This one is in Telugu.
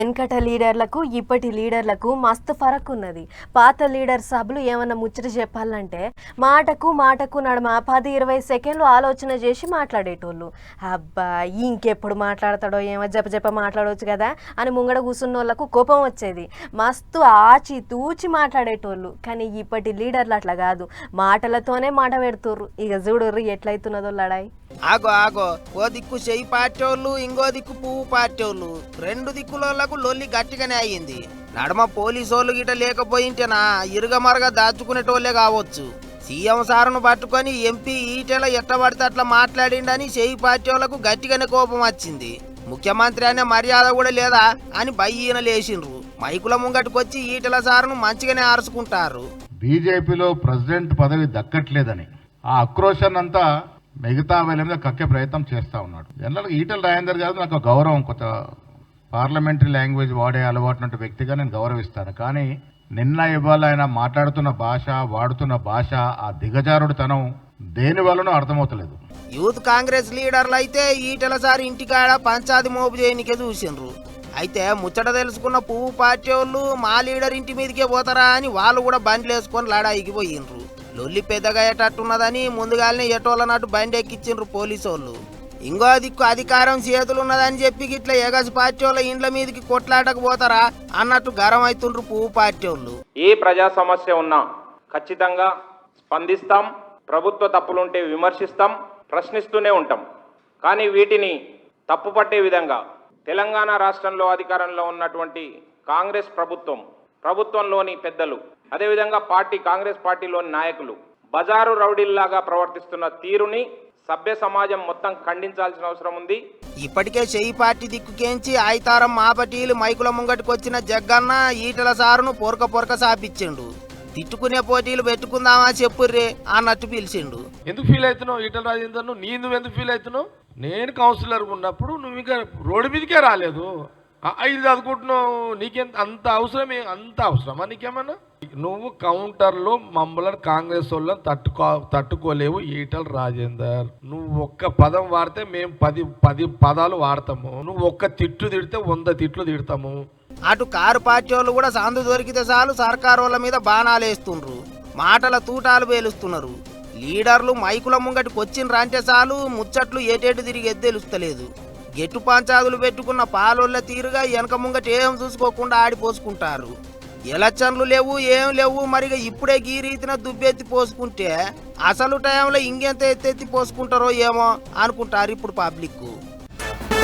వెనకట లీడర్లకు ఇప్పటి లీడర్లకు మస్తు ఫరక్ ఉన్నది. పాత లీడర్ సభలు ఏమన్నా ముచ్చట చెప్పాలంటే మాటకు నడమ 10-20 సెకండ్లు ఆలోచన చేసి మాట్లాడేటోళ్ళు. అబ్బా ఇంకెప్పుడు మాట్లాడతాడో ఏమో జప మాట్లాడవచ్చు కదా అని ముంగడ కూర్చున్న వాళ్ళకు కోపం వచ్చేది. మస్తు ఆచి తూచి మాట్లాడేటోళ్ళు. కానీ ఇప్పటి లీడర్లు అట్లా కాదు, మాటలతోనే మాట పెడుతుర్రు. ఇక చూడుర్రు ఎట్లయితున్నదో లడాయి. ఆగో ఓ దిక్కు చెయ్యి పార్టోళ్ళు, ఇంకో దిక్కు పువ్వు పార్టోళ్ళు, రెండు దిక్కులకు లొల్లి గట్టిగానే అయ్యింది. నడమ పోలీసోళ్ళు గిట లేకపోయింటేనా ఇరుగమరగా దాచుకునేటోళ్లే కావచ్చు. సీఎం సారును పట్టుకొని ఎంపీ ఈటెల ఎట్టబడితే అట్లా మాట్లాడిండని చెయ్యి పార్టీలకు గట్టిగానే కోపం వచ్చింది. ముఖ్యమంత్రి అనే మర్యాద కూడా లేదా అని బయ్యన లేచిండ్రు. మైకుల ముంగట్టుకొచ్చి ఈటెల సారును మంచిగానే ఆరుచుకుంటారు. బీజేపీలో ప్రెసిడెంట్ పదవి దక్కట్లేదని ఆ ఆక్రోశాన్నంతా మిగతా వేల మీద కక్కే ప్రయత్నం చేస్తూ ఉన్నాడు. జనరల్గా ఈటెల రాజేందర్ గారు నాకు గౌరవం, కొత్త పార్లమెంటరీ లాంగ్వేజ్ వాడే అలవాటున్న వ్యక్తిగా నేను గౌరవిస్తాను. కానీ నిన్న ఇవాళ ఆయన మాట్లాడుతున్న భాష, వాడుతున్న భాష, ఆ దిగజారుడుతనం దేని వల్లనో అర్థమవుతలేదు. యూత్ కాంగ్రెస్ లీడర్లు అయితే ఈటెల సారి ఇంటికాడ పంచాది మోపు చేయనికే చూసిండ్రు. అయితే ముచ్చట తెలుసుకున్న పువ్వు పార్టీ వాళ్ళు మా లీడర్ ఇంటి మీదకే పోతారా అని వాళ్ళు కూడా బండ్లు వేసుకొని లడాయికి పోయిండ్రు. లొల్లి పెద్దగా అయ్యేటట్టున్నదని ముందుగానే ఎటోళ్ళనట్టు బండి ఎక్కించిండ్రు పోలీసు వాళ్ళు. ఇంకో దిక్కు అధికారం చేతులున్నదని చెప్పి ఇట్లా ఎగసి పార్టీ వాళ్ళ ఇండ్ల మీదకి కొట్లాటకు పోతారా అన్నట్టు గరం అవుతుండ్రు పువ్వు పార్టీ వాళ్ళు. ఏ ప్రజా సమస్య ఉన్నా ఖచ్చితంగా స్పందిస్తాం, ప్రభుత్వ తప్పులుంటే విమర్శిస్తాం, ప్రశ్నిస్తూనే ఉంటాం. కానీ వీటిని తప్పుపట్టే విధంగా తెలంగాణ రాష్ట్రంలో అధికారంలో ఉన్నటువంటి కాంగ్రెస్ ప్రభుత్వంలోని పెద్దలు, అదేవిధంగా కాంగ్రెస్ పార్టీలోని నాయకులు బజారు రౌడీల్లాగా ప్రవర్తిస్తున్న తీరుని సభ్య సమాజం మొత్తం ఖండించాల్సిన అవసరం ఉంది. ఇప్పటికే చెయ్యి పార్టీ దిక్కుకేంచి ఆయితారం మాపటీలు మైకుల ముంగటికొచ్చిన జగ్గన్న ఈటెల సారును పొరక సాపించిండు. తిట్టుకునే పోటీలు పెట్టుకుందామా చెప్పుర్రే అన్నట్టు పిలిచిండు. ఎందుకు ఫీల్ అవుతున్నావు ఈటెల రాజేందర్? నువ్వు ఎందుకు ఫీల్ అవుతున్నావు? నేను కౌన్సిలర్ ఉన్నప్పుడు నువ్వు ఇంకా రోడ్డు మీదకే రాలేదు. ఇది చదువుకుంటున్నావు, నీకెంత అంత అవసరమా నీకేమన్నా? నువ్వు కౌంటర్లో మమ్మల్ని కాంగ్రెస్ వాళ్ళని తట్టుకోలేవు ఈటెల రాజేందర్. నువ్వు ఒక్క పదం వాడితే మేము 10 పదాలు వాడతాము. నువ్వు ఒక్క తిట్లు తిడితే 100 తిట్లు తిడతాము. అటు కారు పార్టీ వాళ్ళు కూడా సందు దొరికితే చాలు సర్కారు వాళ్ళ మీద బాణాలు వేస్తుండ్రు, మాటల తూటాలు పేలుస్తున్నారు. లీడర్లు మైకుల ముంగటికి వచ్చిండ్రు అంటే చాలు ముచ్చట్లు ఏటేటు తిరిగి ఎద్దెలుస్తలేదు. గెట్టు పంచాదులు పెట్టుకున్న పాలోళ్ళ తీరుగా వెనక ముంగట ఏం చూసుకోకుండా ఆడిపోసుకుంటారు. ఎలక్షన్లు లేవు, ఏం లేవు, మరిగా ఇప్పుడే గీ రీతిన దుబ్బెత్తి పోసుకుంటే అసలు టైంలో ఇంకెంత ఎత్తెత్తి పోసుకుంటారో ఏమో అనుకుంటారు ఇప్పుడు పబ్లిక్.